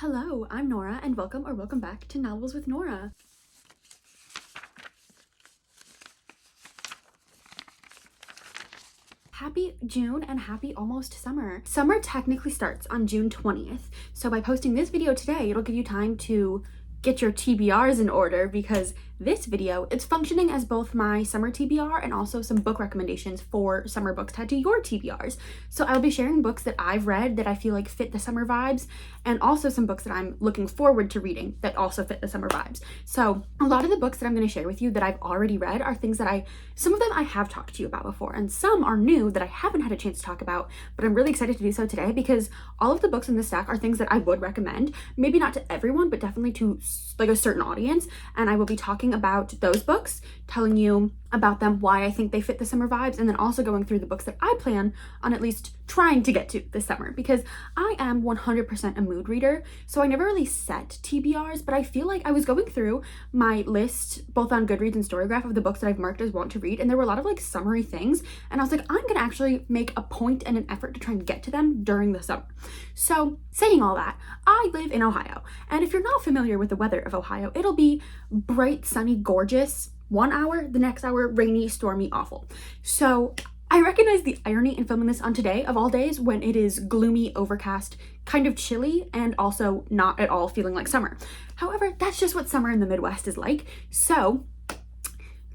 Hello, I'm Nora, and welcome back to Novels with Nora. Happy June and happy almost summer. Summer technically starts on June 20th, so by posting this video today, it'll give you time to get your TBRs in order because this video, it's functioning as both my summer TBR and also some book recommendations for summer books tied to your TBRs. So I'll be sharing books that I've read that I feel like fit the summer vibes, and also some books that I'm looking forward to reading that also fit the summer vibes. So a lot of the books that I'm going to share with you that I've already read are things that some of them I have talked to you about before, and some are new that I haven't had a chance to talk about, but I'm really excited to do so today because all of the books in this stack are things that I would recommend, maybe not to everyone, but definitely to like a certain audience. And I will be talking about those books, telling you about them, why I think they fit the summer vibes, and then also going through the books that I plan on at least trying to get to this summer, because I am 100% a mood reader, so I never really set TBRs, but I feel like I was going through my list both on Goodreads and Storygraph of the books that I've marked as want to read, and there were a lot of like summery things, and I was like, I'm gonna actually make a point and an effort to try and get to them during the summer. So saying all that, I live in Ohio, and if you're not familiar with the weather of Ohio, it'll be bright, sunny, gorgeous 1 hour, the next hour rainy, stormy, awful. So I recognize the irony in filming this on today of all days when it is gloomy, overcast, kind of chilly, and also not at all feeling like summer. However, that's just what summer in the Midwest is like. So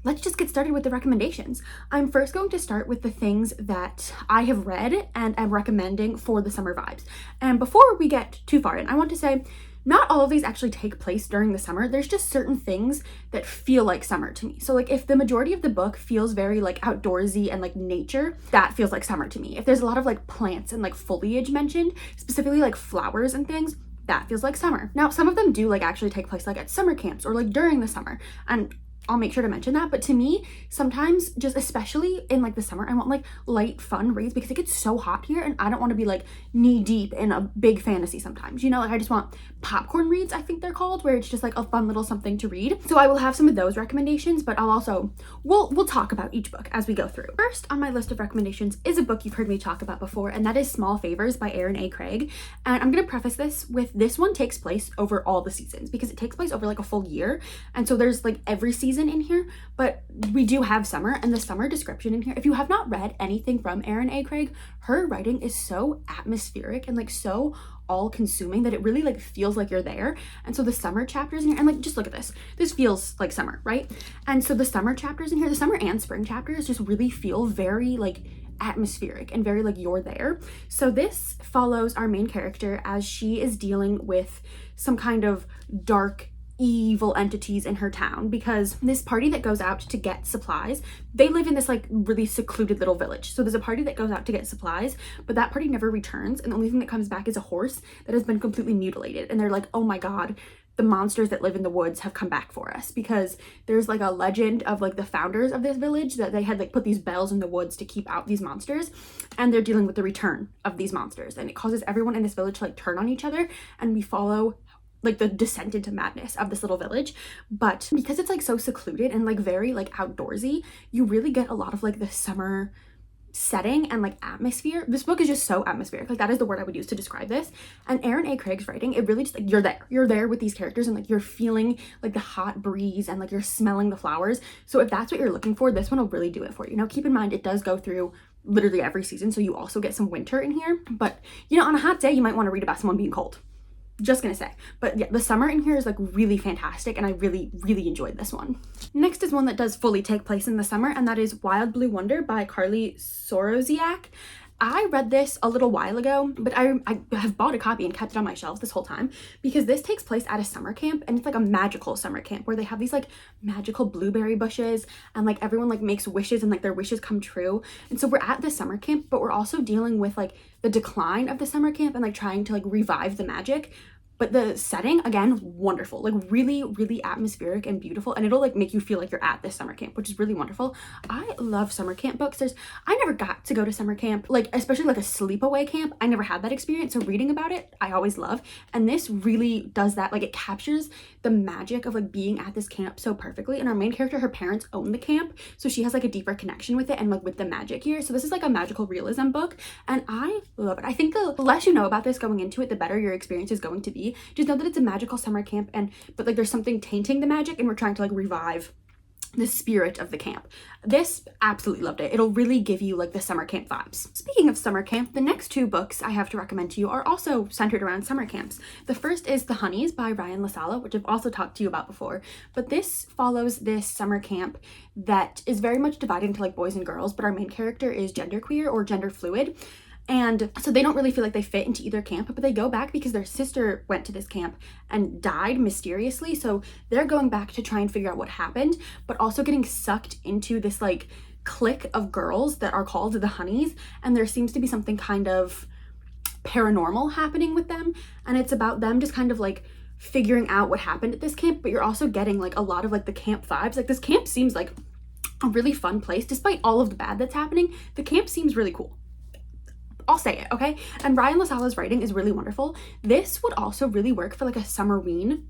let's just get started with the recommendations. I'm first going to start with the things that I have read and am recommending for the summer vibes. And before we get too far in, I want to say not all of these actually take place during the summer. There's just certain things that feel like summer to me. So like if the majority of the book feels very like outdoorsy and like nature, that feels like summer to me. If there's a lot of like plants and like foliage mentioned, specifically like flowers and things, that feels like summer. Now, some of them do like actually take place like at summer camps or like during the summer, and I'll make sure to mention that. But to me, sometimes, just especially in like the summer, I want like light, fun reads because it gets so hot here and I don't want to be like knee deep in a big fantasy sometimes, you know, like I just want popcorn reads, I think they're called, where it's just like a fun little something to read. So I will have some of those recommendations, but I'll also, we'll talk about each book as we go through. First on my list of recommendations is a book you've heard me talk about before, and that is Small Favors by Erin A. Craig. And I'm going to preface this with this one takes place over all the seasons because it takes place over like a full year. And so there's like every season in here, but we do have summer, and the summer description in here, if you have not read anything from Erin A. Craig, her writing is so atmospheric and like so all-consuming that it really like feels like you're there. And so the summer chapters in here, and like just look at this feels like summer, right? And so the summer chapters in here, the summer and spring chapters just really feel very like atmospheric and very like you're there. So this follows our main character as she is dealing with some kind of dark evil entities in her town, because this party that goes out to get supplies, they live in this like really secluded little village. So there's a party that goes out to get supplies, but that party never returns, and the only thing that comes back is a horse that has been completely mutilated. And they're like, oh my god, the monsters that live in the woods have come back for us, because there's like a legend of like the founders of this village that they had like put these bells in the woods to keep out these monsters, and they're dealing with the return of these monsters, and it causes everyone in this village to like turn on each other, and we follow like the descent into madness of this little village. But because it's like so secluded and like very like outdoorsy, you really get a lot of like the summer setting and like atmosphere. This book is just so atmospheric, like that is the word I would use to describe this. And Erin A. Craig's writing, it really just like you're there with these characters, and like you're feeling like the hot breeze and like you're smelling the flowers. So if that's what you're looking for, this one will really do it for you. Now keep in mind, it does go through literally every season, so you also get some winter in here, but you know, on a hot day you might want to read about someone being cold. Just gonna say. But yeah, the summer in here is like really fantastic, and I really enjoyed this one. Next is one that does fully take place in the summer, and that is Wild Blue Wonder by Carly Soroziak. I read this a little while ago, but I have bought a copy and kept it on my shelves this whole time because this takes place at a summer camp, and it's like a magical summer camp where they have these like magical blueberry bushes, and like everyone like makes wishes and like their wishes come true. And so we're at this summer camp, but we're also dealing with like the decline of the summer camp and like trying to like revive the magic. But the setting, again, wonderful, like really atmospheric and beautiful, and it'll like make you feel like you're at this summer camp, which is really wonderful. I love summer camp books. I never got to go to summer camp, like especially like a sleepaway camp. I never had that experience, so reading about it I always love, and this really does that. Like it captures the magic of like being at this camp so perfectly. And our main character, her parents own the camp, so she has like a deeper connection with it and like with the magic here. So this is like a magical realism book, and I love it. I think the less you know about this going into it, the better your experience is going to be. scary. Just know that it's a magical summer camp, but like there's something tainting the magic, and we're trying to like revive the spirit of the camp. This, absolutely loved it. It'll really give you like the summer camp vibes. Speaking of summer camp, the next two books I have to recommend to you are also centered around summer camps. The first is The Honeys by Ryan LaSala, which I've also talked to you about before, but this follows this summer camp that is very much divided into like boys and girls, but our main character is genderqueer or gender fluid. And so they don't really feel like they fit into either camp, but they go back because their sister went to this camp and died mysteriously. So they're going back to try and figure out what happened, but also getting sucked into this like clique of girls that are called the Honeys. And there seems to be something kind of paranormal happening with them. And it's about them just kind of like figuring out what happened at this camp, but you're also getting like a lot of like the camp vibes. Like this camp seems like a really fun place. Despite all of the bad that's happening, the camp seems really cool. I'll say it, okay? And Ryan LaSala's writing is really wonderful. This would also really work for like a summerween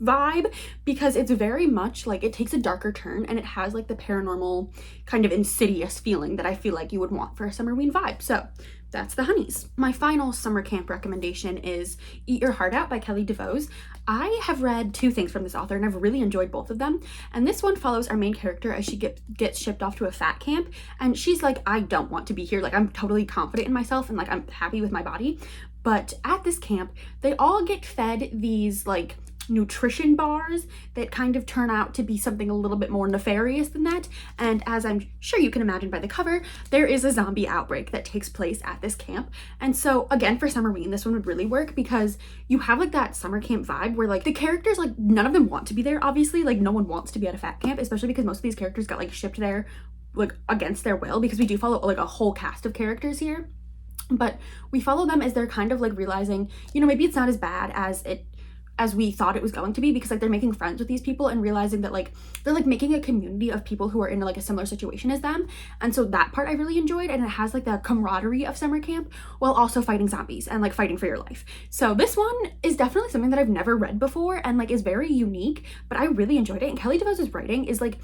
vibe because it's very much like it takes a darker turn and it has like the paranormal kind of insidious feeling that I feel like you would want for a summerween vibe. So that's The Honeys. My final summer camp recommendation is Eat Your Heart Out by Kelly DeVos. I have read two things from this author and I've really enjoyed both of them. And this one follows our main character as she gets shipped off to a fat camp. And she's like, I don't want to be here. Like, I'm totally confident in myself and like I'm happy with my body. But at this camp, they all get fed these like nutrition bars that kind of turn out to be something a little bit more nefarious than that. And as I'm sure you can imagine by the cover, there is a zombie outbreak that takes place at this camp. And so again, for summerween, this one would really work because you have like that summer camp vibe where like the characters, like none of them want to be there, obviously. Like no one wants to be at a fat camp, especially because most of these characters got like shipped there like against their will, because we do follow like a whole cast of characters here. But we follow them as they're kind of like realizing, you know, maybe it's not as bad as we thought it was going to be, because like they're making friends with these people and realizing that like they're like making a community of people who are in like a similar situation as them. And so that part I really enjoyed, and it has like the camaraderie of summer camp while also fighting zombies and like fighting for your life. So this one is definitely something that I've never read before and like is very unique, but I really enjoyed it. And Kelly DeVos' writing is like,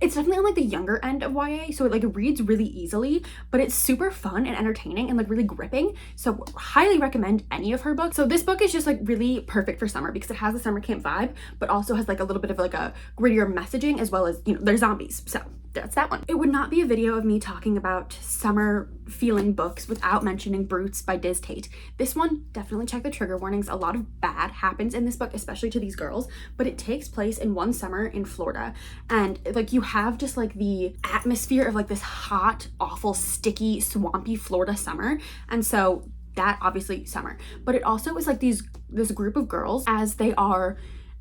it's definitely on like the younger end of YA, so it like reads really easily, but it's super fun and entertaining and like really gripping. So highly recommend any of her books. So this book is just like really perfect for summer because it has the summer camp vibe, but also has like a little bit of like a grittier messaging, as well as, you know, there's zombies. So that's that one. It would not be a video of me talking about summer feeling books without mentioning Brutes by Diz Tate. This one, definitely check the trigger warnings. A lot of bad happens in this book, especially to these girls, but it takes place in one summer in Florida. And like you have just like the atmosphere of like this hot, awful, sticky, swampy Florida summer. And so that obviously summer, but it also is like this group of girls as they are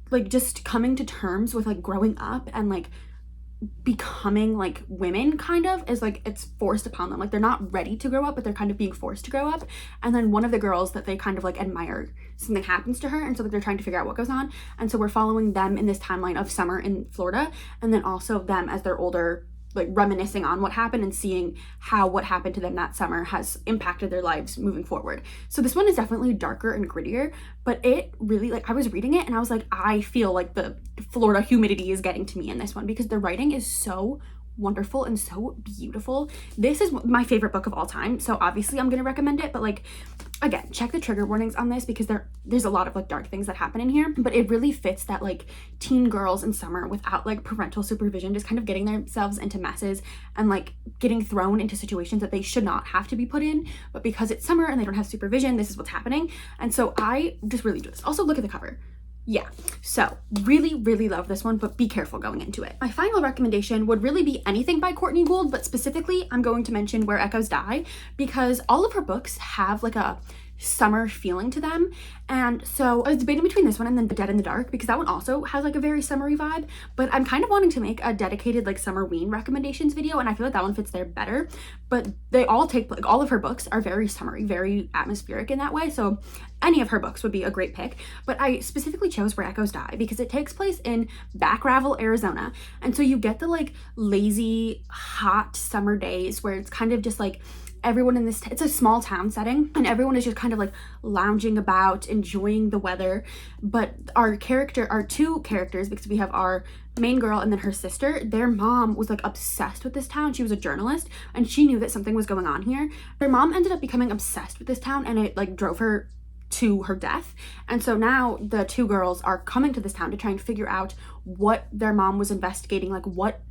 like just coming to terms with like growing up and like becoming like women, kind of, is like it's forced upon them. Like they're not ready to grow up, but they're kind of being forced to grow up. And then one of the girls that they kind of like admire, something happens to her, and so like they're trying to figure out what goes on. And so we're following them in this timeline of summer in Florida, and then also them as they're older, like reminiscing on what happened and seeing how what happened to them that summer has impacted their lives moving forward. So this one is definitely darker and grittier, but it really, like, I was reading it and I was like, I feel like the Florida humidity is getting to me in this one because the writing is so wonderful and so beautiful. This is my favorite book of all time, so obviously I'm gonna recommend it, but like, again, check the trigger warnings on this because there's a lot of like dark things that happen in here, but it really fits that like teen girls in summer without like parental supervision just kind of getting themselves into messes and like getting thrown into situations that they should not have to be put in, but because it's summer and they don't have supervision, this is what's happening. And so I just really do this. Also look at the cover. Yeah, so really love this one, but be careful going into it. My final recommendation would really be anything by Courtney Gould, but specifically I'm going to mention Where Echoes Die because all of her books have like a summer feeling to them. And so I was debating between this one and then Dead in the Dark because that one also has like a very summery vibe, but I'm kind of wanting to make a dedicated like summerween recommendations video, and I feel like that one fits there better. But they all take, like, all of her books are very summery, very atmospheric in that way, so any of her books would be a great pick. But I specifically chose Where Echoes Die because it takes place in Back Ravel, Arizona, and so you get the like lazy hot summer days where it's kind of just like everyone in this, it's a small town setting and everyone is just kind of like lounging about, enjoying the weather. But our two characters, because we have our main girl and then her sister, their mom was like obsessed with this town. She was a journalist and she knew that something was going on here. Their mom ended up becoming obsessed with this town and it like drove her to her death. And so now the two girls are coming to this town to try and figure out what their mom was investigating, like what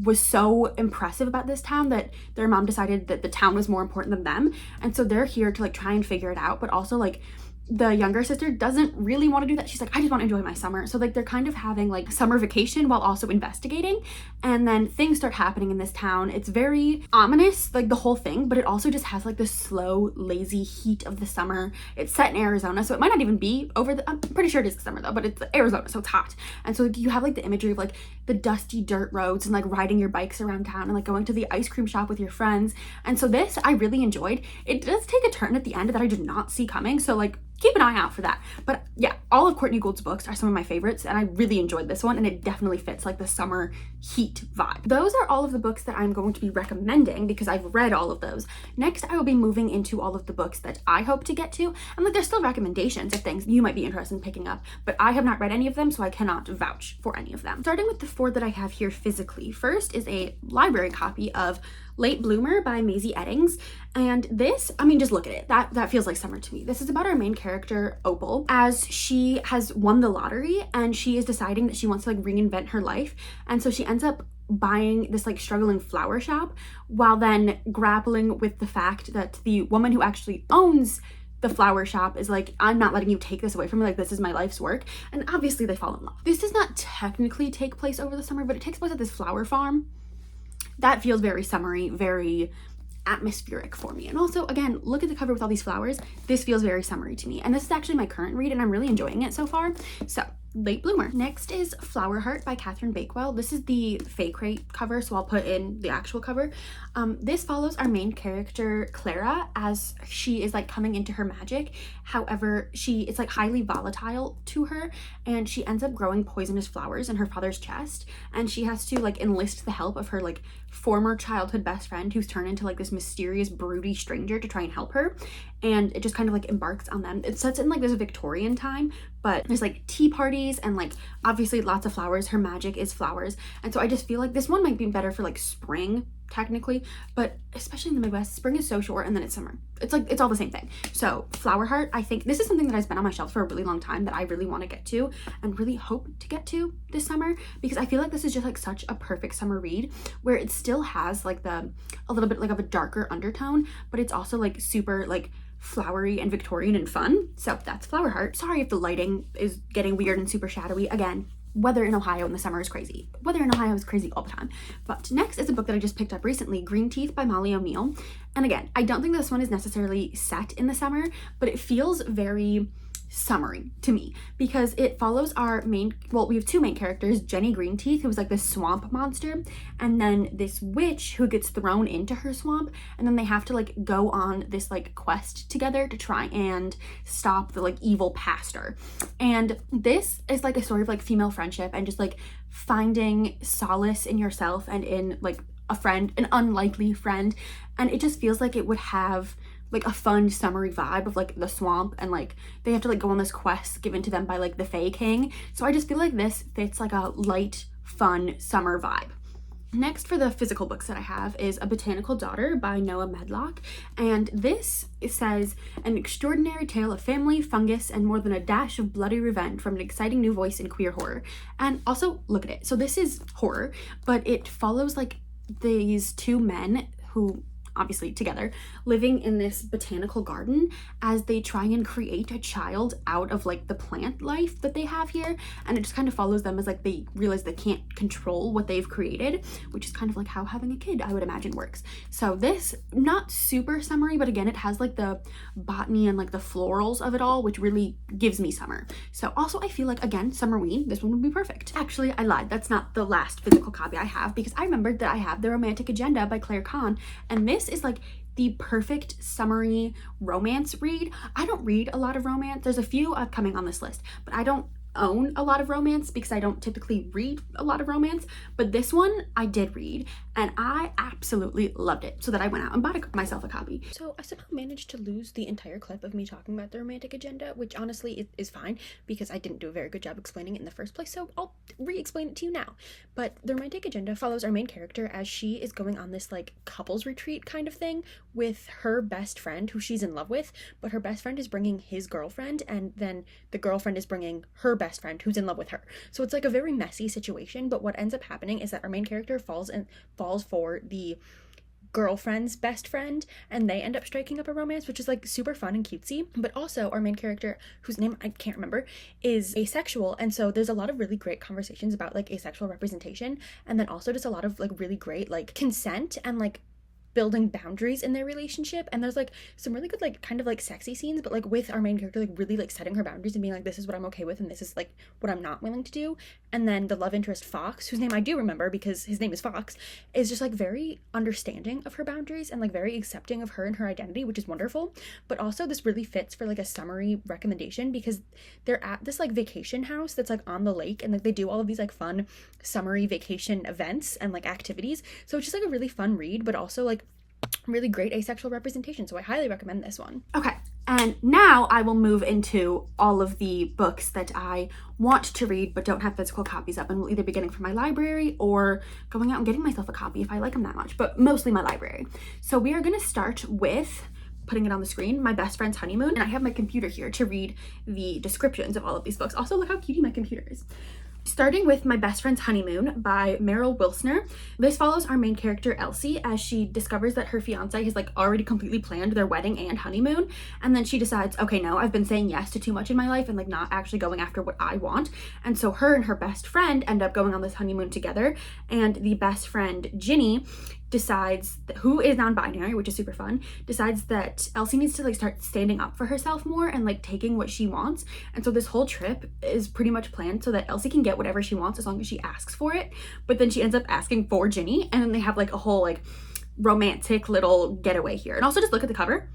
was so impressive about this town that their mom decided that the town was more important than them. And so they're here to like try and figure it out, but also like the younger sister doesn't really want to do that. She's like, I just want to enjoy my summer. So like they're kind of having like summer vacation while also investigating, and then things start happening in this town. It's very ominous, like the whole thing, but it also just has like the slow, lazy heat of the summer. It's set in Arizona, so it might not even be over the, I'm pretty sure it is the summer though, but it's Arizona, so it's hot. And so like, you have like the imagery of like the dusty dirt roads and like riding your bikes around town and like going to the ice cream shop with your friends. And so this I really enjoyed. It does take a turn at the end that I did not see coming, so like keep an eye out for that. But yeah, all of Courtney Gould's books are some of my favorites, and I really enjoyed this one, and it definitely fits like the summer heat vibe. Those are all of the books that I'm going to be recommending because I've read all of those. Next, I will be moving into all of the books that I hope to get to, and like there's still recommendations of things you might be interested in picking up, but I have not read any of them, so I cannot vouch for any of them. Starting with the 4 that I have here physically. First is a library copy of Late Bloomer by Maisie Eddings. And this, I mean, just look at it. That feels like summer to me. This is about our main character, Opal, as she has won the lottery and she is deciding that she wants to like reinvent her life. And so she ends up buying this like struggling flower shop while then grappling with the fact that the woman who actually owns the flower shop is like, I'm not letting you take this away from me, like this is my life's work. And obviously they fall in love. This does not technically take place over the summer, but it takes place at this flower farm. That feels very summery, very atmospheric for me. And also, again, look at the cover with all these flowers. This feels very summery to me. And this is actually my current read, and I'm really enjoying it so far. So, Late Bloomer. Next is Flower Heart by Catherine Bakewell. This is the fake rate cover, so I'll put in the actual cover. This follows our main character, Clara, as she is like coming into her magic. However, it's like highly volatile to her, and she ends up growing poisonous flowers in her father's chest, and she has to like enlist the help of her like former childhood best friend who's turned into like this mysterious broody stranger to try and help her. And it just kind of like embarks on them. It sets in like this Victorian time, but there's like tea parties and like obviously lots of flowers. Her magic is flowers, and so I just feel like this one might be better for like spring technically, but especially in the Midwest, spring is so short and then it's summer. It's like it's all the same thing. So Flower Heart, I think this is something that has been on my shelf for a really long time that I really want to get to and really hope to get to this summer, because I feel like this is just like such a perfect summer read where it still has like a little bit like of a darker undertone, but it's also like super like flowery and Victorian and fun. So that's Flower Heart. Sorry if the lighting is getting weird and super shadowy. Again, weather in Ohio in the summer is crazy. Weather in Ohio is crazy all the time. But next is a book that I just picked up recently, Green Teeth by Molly O'Neill. And again, I don't think this one is necessarily set in the summer, but it feels very summery to me because it follows our we have 2 main characters, Jenny Greenteeth, who's like this swamp monster, and then this witch who gets thrown into her swamp, and then they have to like go on this like quest together to try and stop the like evil pastor. And this is like a story of like female friendship and just like finding solace in yourself and in like a friend, an unlikely friend. And it just feels like it would have like a fun summery vibe of like the swamp, and like they have to like go on this quest given to them by like the Fae King. So I just feel like this fits like a light, fun summer vibe. Next for the physical books that I have is A Botanical Daughter by Noah Medlock, and this says an extraordinary tale of family, fungus, and more than a dash of bloody revenge from an exciting new voice in queer horror. And also look at it. So this is horror, but it follows like these 2 men who obviously together, living in this botanical garden as they try and create a child out of like the plant life that they have here. And it just kind of follows them as like they realize they can't control what they've created, which is kind of like how having a kid, I would imagine, works. So this, not super summery, but again, it has like the botany and like the florals of it all, which really gives me summer. So also I feel like, again, Summerween, this one would be perfect. Actually, I lied. That's not the last physical copy I have, because I remembered that I have The Romantic Agenda by Claire Kahn, and this is like the perfect summery romance read. I don't read a lot of romance. There's a few upcoming on this list, but I don't own a lot of romance because I don't typically read a lot of romance, but this one I did read and I absolutely loved it, so that I went out and bought myself a copy. So I somehow managed to lose the entire clip of me talking about the romantic agenda, which honestly is fine because I didn't do a very good job explaining it in the first place, so I'll re-explain it to you now. But the romantic agenda follows our main character as she is going on this like couples retreat kind of thing with her best friend who she's in love with, but her best friend is bringing his girlfriend, and then the girlfriend is bringing her best friend who's in love with her. So it's like a very messy situation, but what ends up happening is that our main character falls for the girlfriend's best friend, and they end up striking up a romance, which is like super fun and cutesy. But also our main character, whose name I can't remember, is asexual, and so there's a lot of really great conversations about like asexual representation, and then also just a lot of like really great like consent and like building boundaries in their relationship. And there's like some really good like kind of like sexy scenes, but like with our main character like really like setting her boundaries and being like, this is what I'm okay with and this is like what I'm not willing to do. And then the love interest Fox, whose name I do remember because his name is Fox, is just like very understanding of her boundaries and like very accepting of her and her identity, which is wonderful. But also this really fits for like a summary recommendation because they're at this like vacation house that's like on the lake, and like they do all of these like fun summary vacation events and like activities. So it's just like a really fun read, but also like really great asexual representation. So I highly recommend this one. Okay, and now I will move into all of the books that I want to read but don't have physical copies of, and will either be getting from my library or going out and getting myself a copy if I like them that much, but mostly my library. So we are going to start with, putting it on the screen, My Best Friend's Honeymoon, and I have my computer here to read the descriptions of all of these books. Also, look how cutie my computer is. Starting with My Best Friend's Honeymoon by Meryl Wilsner. This follows our main character Elsie as she discovers that her fiance has like already completely planned their wedding and honeymoon, and then she decides, okay, no, I've been saying yes to too much in my life and like not actually going after what I want. And so her and her best friend end up going on this honeymoon together, and the best friend Ginny decides, who is non-binary, which is super fun, decides that Elsie needs to like start standing up for herself more and like taking what she wants. And so this whole trip is pretty much planned so that Elsie can get whatever she wants as long as she asks for it. But then she ends up asking for Ginny, and then they have like a whole like romantic little getaway here. And also just look at the cover.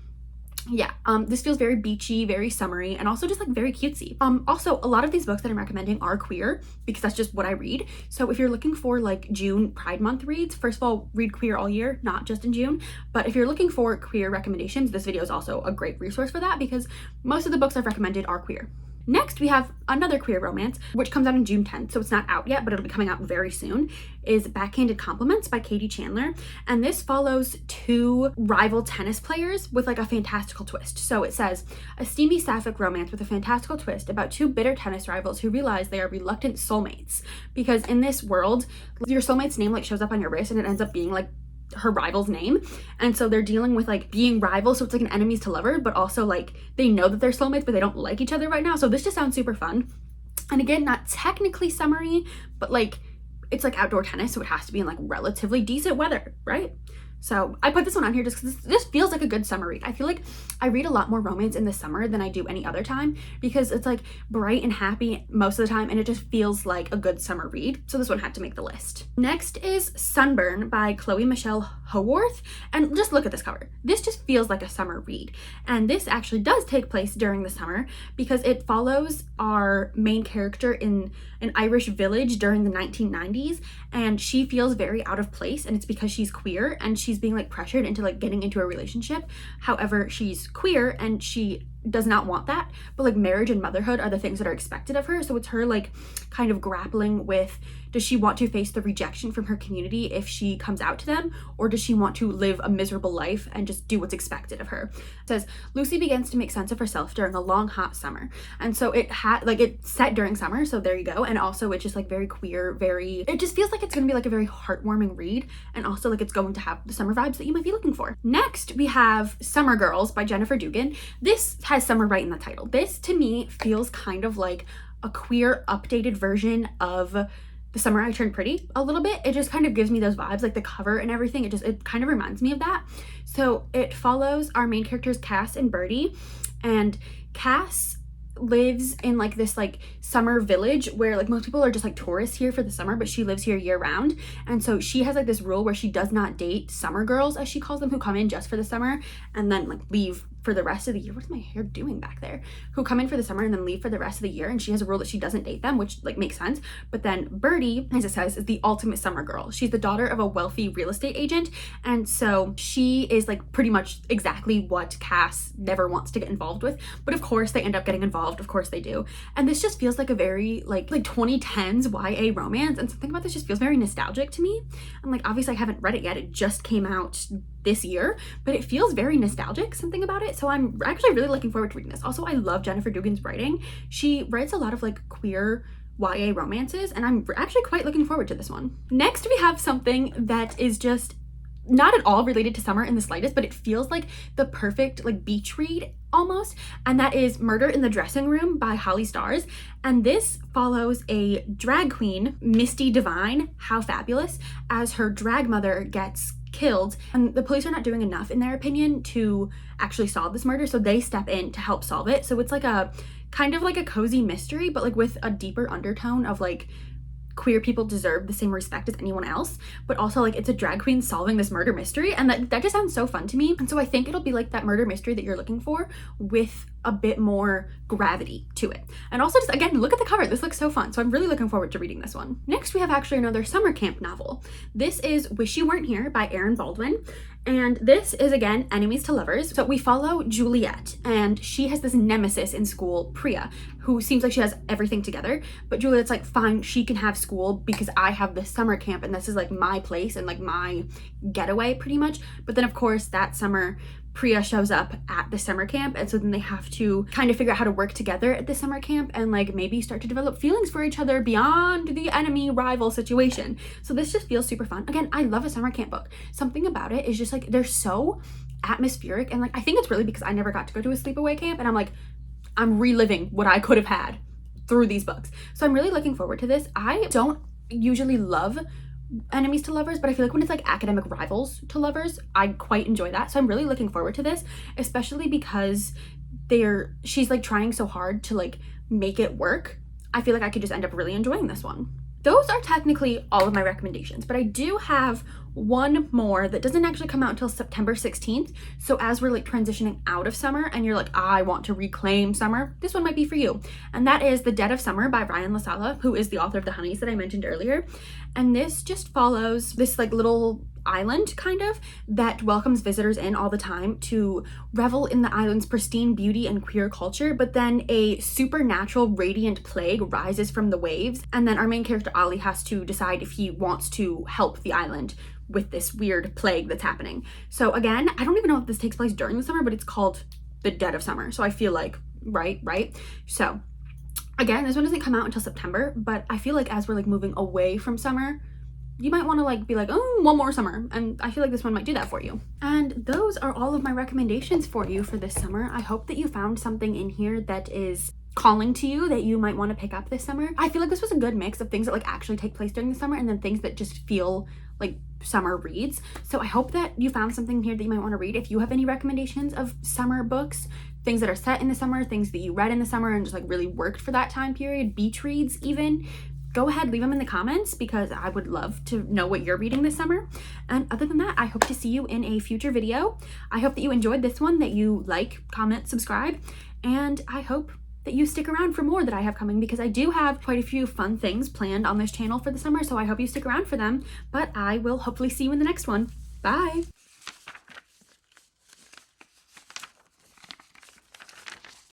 Yeah, this feels very beachy, very summery, and also just like very cutesy. Also, a lot of these books that I'm recommending are queer because that's just what I read. So if you're looking for like June Pride Month reads, first of all, read queer all year, not just in June. But if you're looking for queer recommendations, this video is also a great resource for that because most of the books I've recommended are queer. Next, we have another queer romance, which comes out on June 10th, so it's not out yet, but it'll be coming out very soon, is Backhanded Compliments by Katie Chandler. And this follows two rival tennis players with like a fantastical twist. So it says, a steamy sapphic romance with a fantastical twist about two bitter tennis rivals who realize they are reluctant soulmates. Because in this world, your soulmate's name like shows up on your wrist and it ends up being like her rival's name, and so they're dealing with like being rivals, so it's like an enemies to lover, but also like they know that they're soulmates but they don't like each other right now. So this just sounds super fun, and again, not technically summery, but like it's like outdoor tennis, so it has to be in like relatively decent weather, right? So I put this one on here just because this feels like a good summer read. I feel like I read a lot more romance in the summer than I do any other time because it's like bright and happy most of the time, and it just feels like a good summer read. So this one had to make the list. Next is Sunburn by Chloe Michelle Haworth, and just look at this cover. This just feels like a summer read, and this actually does take place during the summer because it follows our main character in an Irish village during the 1990s, and she feels very out of place, and it's because she's queer and she's being like pressured into like getting into a relationship. However, she's queer and she does not want that, but like marriage and motherhood are the things that are expected of her. So it's her like kind of grappling with, does she want to face the rejection from her community if she comes out to them, or does she want to live a miserable life and just do what's expected of her? It says, Lucy begins to make sense of herself during a long hot summer. And so it had like, it's set during summer, so there you go. And also it's just like very queer, it just feels like it's gonna be like a very heartwarming read, and also like it's going to have the summer vibes that you might be looking for. Next we have Summer Girls by Jennifer Dugan. This has summer right in the title. This to me feels kind of like a queer updated version of The Summer I Turned Pretty a little bit. It just kind of gives me those vibes, like the cover and everything. It kind of reminds me of that. So it follows our main characters Cass and Birdie, and Cass lives in like this like summer village where like most people are just like tourists here for the summer, but she lives here year round. And so she has like this rule where she does not date summer girls, as she calls them, who come in just for the summer and then like leave for the rest of the year. What is my hair doing back there? Who come in for the summer and then leave for the rest of the year, and she has a rule that she doesn't date them, which like makes sense. But then Birdie, as it says, is the ultimate summer girl. She's the daughter of a wealthy real estate agent, and so she is like pretty much exactly what Cass never wants to get involved with. But of course they end up getting involved, of course they do. And this just feels like a very like 2010s YA romance, and something about this just feels very nostalgic to me. And like obviously I haven't read it yet, it just came out this year, but it feels very nostalgic, something about it. So I'm actually really looking forward to reading this. Also, I love Jennifer Dugan's writing. She writes a lot of like queer YA romances, and I'm actually quite looking forward to this one. Next, we have something that is just not at all related to summer in the slightest, but it feels like the perfect like beach read almost, and that is Murder in the Dressing Room by Holly Stars. And this follows a drag queen, Misty Divine, how fabulous, as her drag mother gets killed, and the police are not doing enough in their opinion to actually solve this murder, so they step in to help solve it. So it's like a kind of like a cozy mystery, but like with a deeper undertone of like queer people deserve the same respect as anyone else, but also like it's a drag queen solving this murder mystery, and that just sounds so fun to me. And so I think it'll be like that murder mystery that you're looking for with a bit more gravity to it. And also just again, look at the cover, this looks so fun. So I'm really looking forward to reading this one. Next we have actually another summer camp novel. This is Wish You Weren't Here by Erin Baldwin. And this is again enemies to lovers. So we follow Juliet, and she has this nemesis in school, Priya, who seems like she has everything together, but Juliet's like, fine, she can have school because I have this summer camp and this is like my place and like my getaway pretty much. But then of course that summer Priya shows up at the summer camp, and so then they have to kind of figure out how to work together at the summer camp and like maybe start to develop feelings for each other beyond the enemy rival situation. So this just feels super fun. Again, I love a summer camp book. Something about it is just like they're so atmospheric, and like I think it's really because I never got to go to a sleepaway camp, and I'm like, I'm reliving what I could have had through these books. So I'm really looking forward to this. I don't usually love enemies to lovers, but I feel like when it's like academic rivals to lovers, I quite enjoy that. So I'm really looking forward to this, especially because she's like trying so hard to like make it work. I feel like I could just end up really enjoying this one. Those are technically all of my recommendations, but I do have one more that doesn't actually come out until September 16th. So as we're like transitioning out of summer and you're like, I want to reclaim summer, this one might be for you. And that is The Dead of Summer by Ryan LaSala, who is the author of The Honeys that I mentioned earlier. And this just follows this like little island kind of that welcomes visitors in all the time to revel in the island's pristine beauty and queer culture, but then a supernatural radiant plague rises from the waves, and then our main character Ollie has to decide if he wants to help the island with this weird plague that's happening. So again, I don't even know if this takes place during the summer, but it's called The Dead of Summer, so I feel like right. So again, this one doesn't come out until September, but I feel like as we're like moving away from summer, you might want to like be like, oh, one more summer, and I feel like this one might do that for you. And those are all of my recommendations for you for this summer. I hope that you found something in here that is calling to you that you might want to pick up this summer. I feel like this was a good mix of things that like actually take place during the summer and then things that just feel like summer reads. So I hope that you found something here that you might want to read. If you have any recommendations of summer books, things that are set in the summer, things that you read in the summer and just like really worked for that time period, beach reads even, go ahead, leave them in the comments because I would love to know what you're reading this summer. And other than that, I hope to see you in a future video. I hope that you enjoyed this one, that you like, comment, subscribe, and I hope that you stick around for more that I have coming, because I do have quite a few fun things planned on this channel for the summer, so I hope you stick around for them. But I will hopefully see you in the next one. Bye!